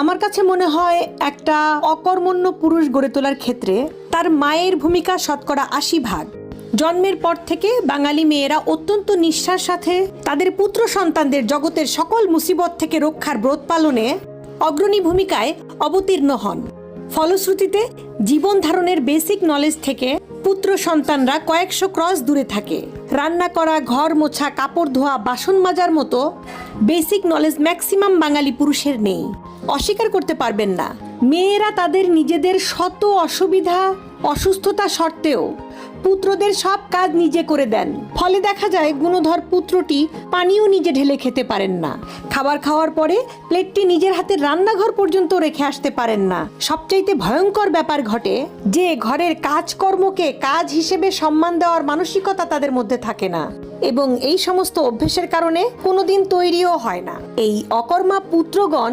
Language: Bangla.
আমার কাছে মনে হয় একটা অকর্মণ্য পুরুষ গড়ে তোলার ক্ষেত্রে তার মায়ের ভূমিকা শতকরা ৮০%। জন্মের পর থেকে বাঙালি মেয়েরা অত্যন্ত নিষ্ঠার সাথে তাদের পুত্র সন্তানদের জগতের সকল মুসিবত থেকে রক্ষার ব্রত পালনে অগ্রণী ভূমিকায় অবতীর্ণ হন। ফলশ্রুতিতে জীবন ধারণের বেসিক নলেজ থেকে পুত্র সন্তানরা কয়েকশো ক্রস দূরে থাকে। রান্না করা, ঘর মোছা, কাপড় ধোয়া, বাসন মাজার মতো বেসিক নলেজ ম্যাক্সিমাম বাঙালি পুরুষের নেই। অস্বীকার করতে পারবেন না, মেয়েরা তাদের নিজেদের শত অসুবিধা অসুস্থতা সত্ত্বেও পুত্রদের সব কাজ নিজে করে দেন। ফলে দেখা যায় গুণধর পুত্রটি পানিও নিজে ঢেলে খেতে পারেন না। খাবার খাওয়ার পরে প্লেটটি নিজের হাতে রান্নাঘর পর্যন্ত রেখে আসতে পারেন না। সবচাইতে ভয়ঙ্কর ব্যাপার ঘটে যে ঘরের কাজকর্মকে কাজ হিসেবে সম্মান দেওয়ার মানসিকতা তাদের মধ্যে থাকে না, এবং এই সমস্ত অভ্যেসের কারণে কোনোদিন তৈরিও হয় না। এই অকর্মা পুত্রগণ